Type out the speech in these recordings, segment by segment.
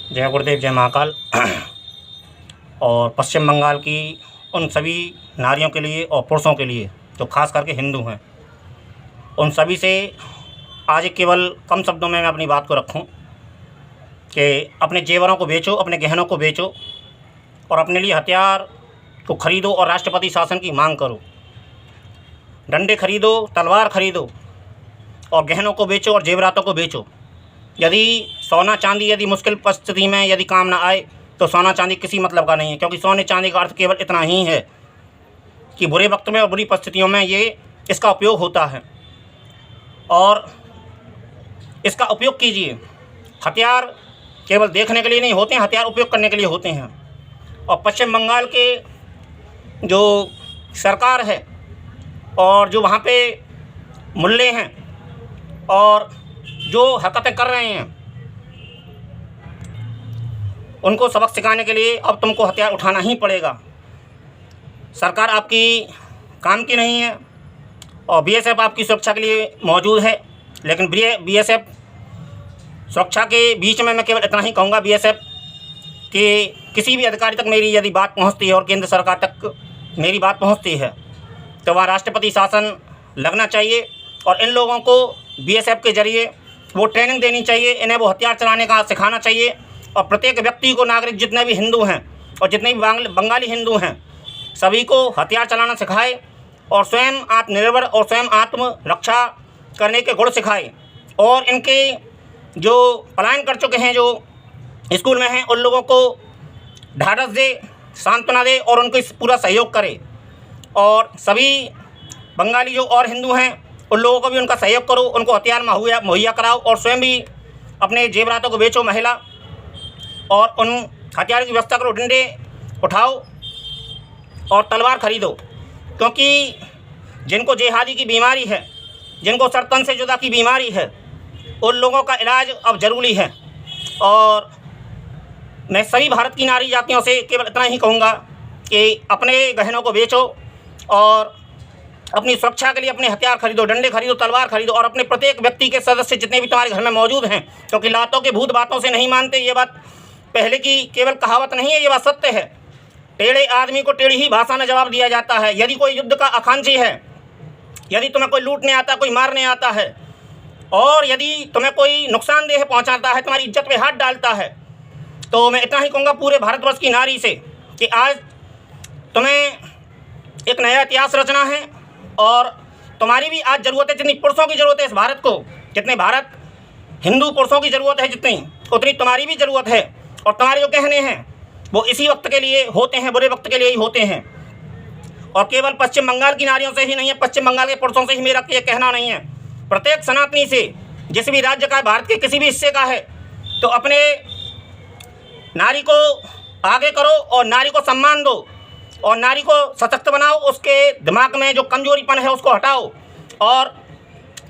जय गुरुदेव, जय महाकाल। और पश्चिम बंगाल की उन सभी नारियों के लिए और पुरुषों के लिए जो खास करके हिंदू हैं, उन सभी से आज केवल कम शब्दों में मैं अपनी बात को रखूं कि अपने जेवरों को बेचो, अपने गहनों को बेचो और अपने लिए हथियार को ख़रीदो और राष्ट्रपति शासन की मांग करो। डंडे खरीदो, तलवार खरीदो और गहनों को बेचो और जेवरातों को बेचो। यदि सोना चांदी यदि मुश्किल परिस्थिति में यदि काम ना आए तो सोना चांदी किसी मतलब का नहीं है, क्योंकि सोने चांदी का अर्थ केवल इतना ही है कि बुरे वक्त में और बुरी परिस्थितियों में ये इसका उपयोग होता है और इसका उपयोग कीजिए। हथियार केवल देखने के लिए नहीं होते हैं, हथियार उपयोग करने के लिए होते हैं। और पश्चिम बंगाल के जो सरकार है और जो वहाँ पे मुल्ले हैं और जो हरकतें कर रहे हैं, उनको सबक सिखाने के लिए अब तुमको हथियार उठाना ही पड़ेगा। सरकार आपकी काम की नहीं है और बीएसएफ आपकी सुरक्षा के लिए मौजूद है, लेकिन बीएसएफ सुरक्षा के बीच में मैं केवल इतना ही कहूँगा, बीएसएफ कि किसी भी अधिकारी तक मेरी यदि बात पहुँचती है और केंद्र सरकार तक मेरी बात पहुँचती है तो वहाँ राष्ट्रपति शासन लगना चाहिए और इन लोगों को बीएसएफ के ज़रिए वो ट्रेनिंग देनी चाहिए, इन्हें वो हथियार चलाने का सिखाना चाहिए। और प्रत्येक व्यक्ति को, नागरिक जितने भी हिंदू हैं और जितने भी बंगाली हिंदू हैं, सभी को हथियार चलाना सिखाए और स्वयं आत्मनिर्भर और स्वयं आत्मरक्षा करने के गुण सिखाए। और इनके जो पलायन कर चुके हैं, जो स्कूल में हैं, उन लोगों को ढाढ़स दे, सांत्वना दे और उनको पूरा सहयोग करे। और सभी बंगाली जो और हिंदू हैं उन लोगों को भी उनका सहयोग करो, उनको हथियार मुहैया कराओ और स्वयं भी अपने जेवरातों को बेचो महिला, और उन हथियार की व्यवस्था करो। डंडे उठाओ और तलवार खरीदो, क्योंकि जिनको जेहादी की बीमारी है, जिनको सरतन से जुदा की बीमारी है, उन लोगों का इलाज अब ज़रूरी है। और मैं सभी भारत की नारी जातियों से केवल इतना ही कहूँगा कि अपने गहनों को बेचो और अपनी सुरक्षा के लिए अपने हथियार खरीदो, डंडे खरीदो, तलवार खरीदो और अपने प्रत्येक व्यक्ति के सदस्य जितने भी तुम्हारे घर में मौजूद हैं, क्योंकि लातों के भूत बातों से नहीं मानते। ये बात पहले की केवल कहावत नहीं है, ये बात सत्य है। टेढ़े आदमी को टेढ़ी ही भाषा में जवाब दिया जाता है। यदि कोई युद्ध का आकांक्षी है, यदि तुम्हें कोई लूटने आता, कोई मारने आता है और यदि तुम्हें कोई नुकसानदेह पहुँचाता है, तुम्हारी इज्जत पर हाथ डालता है, तो मैं इतना ही कहूँगा पूरे भारतवर्ष की नारी से कि आज तुम्हें एक नया इतिहास रचना है और तुम्हारी भी आज ज़रूरत है। जितनी पुरुषों की ज़रूरत है इस भारत को, जितने भारत हिंदू पुरुषों की ज़रूरत है जितनी, उतनी तुम्हारी भी ज़रूरत है। और तुम्हारे जो कहने हैं वो इसी वक्त के लिए होते हैं, बुरे वक्त के लिए ही होते हैं। और केवल पश्चिम बंगाल की नारियों से ही नहीं है, पश्चिम बंगाल के पुरुषों से ही मेरा ये कहना नहीं है। प्रत्येक सनातनी से, जिस भी राज्य का है, भारत के किसी भी हिस्से का है, तो अपने नारी को आगे करो और नारी को सम्मान दो और नारी को सशक्त बनाओ। उसके दिमाग में जो कमजोरीपन है उसको हटाओ और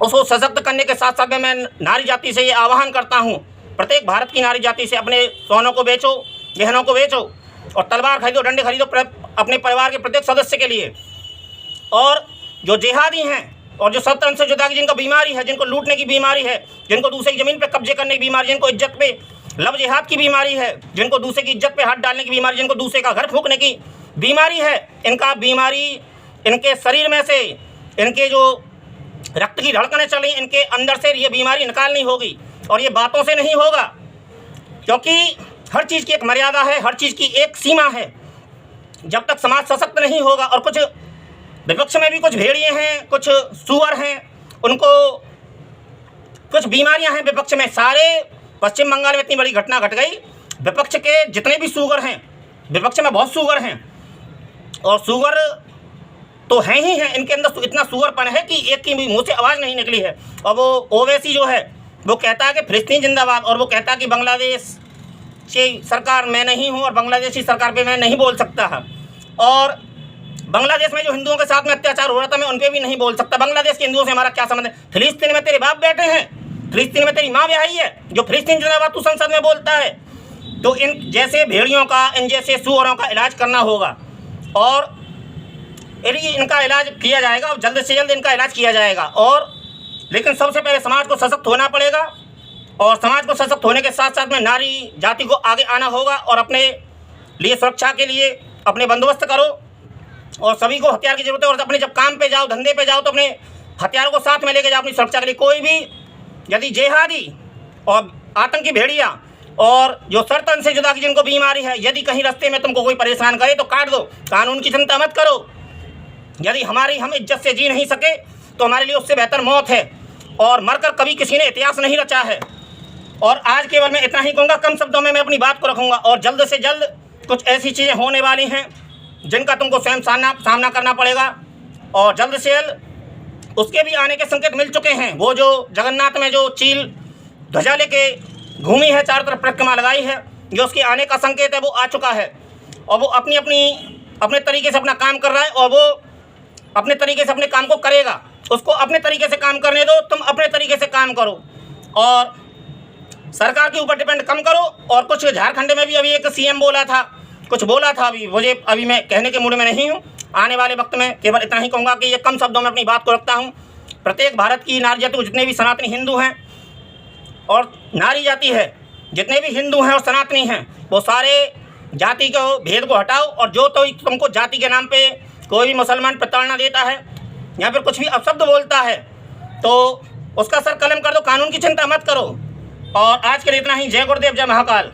उसको सशक्त करने के साथ साथ में मैं नारी जाति से ये आह्वान करता हूँ, प्रत्येक भारत की नारी जाति से अपने सोनों को बेचो, गहनों को बेचो और तलवार खरीदो, डंडे खरीदो अपने परिवार के प्रत्येक सदस्य के लिए। और जो जिहादी हैं और जो सल्तनत से जुदा की जिनको बीमारी है, जिनको लूटने की बीमारी है, जिनको दूसरे की ज़मीन पर कब्जे करने की बीमारी, जिनको इज्जत पे लब जिहाद की बीमारी है, जिनको दूसरे की इज्जत पे हाथ डालने की बीमारी, जिनको दूसरे का घर फूंकने की बीमारी है, इनका बीमारी इनके शरीर में से, इनके जो रक्त की धड़कनें चल रही, इनके अंदर से ये बीमारी निकालनी होगी। और ये बातों से नहीं होगा, क्योंकि हर चीज़ की एक मर्यादा है, हर चीज़ की एक सीमा है। जब तक समाज सशक्त नहीं होगा, और कुछ विपक्ष में भी कुछ भेड़िए हैं, कुछ सुअर हैं, उनको कुछ बीमारियां हैं विपक्ष में। सारे पश्चिम बंगाल में इतनी बड़ी घटना घट गई, विपक्ष के जितने भी सुअर हैं, विपक्ष में बहुत सुअर हैं और सुअर तो हैं ही हैं, इनके अंदर इतना सुअरपन है कि एक की भी मुँह से आवाज़ नहीं निकली है। और वो ओवैसी जो है वो कहता है कि फिलिस्तीन जिंदाबाद, और वो कहता है कि बांग्लादेश की सरकार मैं नहीं हूँ और बांग्लादेशी सरकार पे मैं नहीं बोल सकता है। और बांग्लादेश में जो हिंदुओं के साथ में अत्याचार हो रहा था मैं उन पर भी नहीं बोल सकता। बांग्लादेश के हिंदुओं से हमारा क्या संबंध है? फिलिस्तीन में तेरे बाप बैठे हैं, फिलिस्तीन में तेरी माँ ब्याही है, जो फिलिस्तीन जिंदाबाद तू संसद में बोलता है। तो इन जैसे भेड़ियों का, इन जैसे सुअरों का इलाज करना होगा और इनका इलाज किया जाएगा और जल्द से जल्द इनका इलाज किया जाएगा। और लेकिन सबसे पहले समाज को सशक्त होना पड़ेगा और समाज को सशक्त होने के साथ साथ में नारी जाति को आगे आना होगा और अपने लिए सुरक्षा के लिए अपने बंदोबस्त करो। और सभी को हथियार की ज़रूरत है। और अपने जब काम पे जाओ, धंधे पे जाओ, तो अपने हथियारों को साथ में लेके जाओ अपनी सुरक्षा के लिए। कोई भी यदि जेहादी और आतंकी भेड़िया और जो सर्तन से जुदा की जिनको बीमारी है, यदि कहीं रास्ते में तुमको कोई परेशान करे तो काट दो। कानून की चिंता मत करो। यदि हम इज्जत से जी नहीं सके तो हमारे लिए उससे बेहतर मौत है। और मरकर कभी किसी ने इतिहास नहीं रचा है। और आज केवल मैं इतना ही कहूँगा, कम शब्दों में मैं अपनी बात को रखूँगा। और जल्द से जल्द कुछ ऐसी चीज़ें होने वाली हैं जिनका तुमको स्वयं सामना करना पड़ेगा। और जल्द से जल्द उसके भी आने के संकेत मिल चुके हैं। वो जो जगन्नाथ में जो चील ध्वजा लेके घूमी है, चारों तरफ परिक्रमा लगाई है, जो उसके आने का संकेत है वो आ चुका है। और वो अपने तरीके से अपना काम कर रहा है और वो अपने तरीके से अपने काम को करेगा। उसको अपने तरीके से काम करने दो, तुम अपने तरीके से काम करो और सरकार के ऊपर डिपेंड कम करो। और कुछ झारखंड में भी अभी एक सीएम बोला था, कुछ बोला था, अभी मैं कहने के मूड में नहीं हूँ। आने वाले वक्त में केवल इतना ही कहूँगा कि ये कम शब्दों में अपनी बात को रखता हूँ। प्रत्येक भारत की नारी जाति, जितने भी सनातनी हिंदू हैं और नारी जाति है, जितने भी हिंदू हैं और सनातनी हैं, वो सारे जाति को भेद को हटाओ। और जो तो तुमको जाति के नाम पे कोई भी मुसलमान प्रताड़ना देता है या फिर कुछ भी अपशब्द बोलता है तो उसका सर कलम कर दो। कानून की चिंता मत करो। और आज के लिए इतना ही। जय गुरुदेव, जय महाकाल।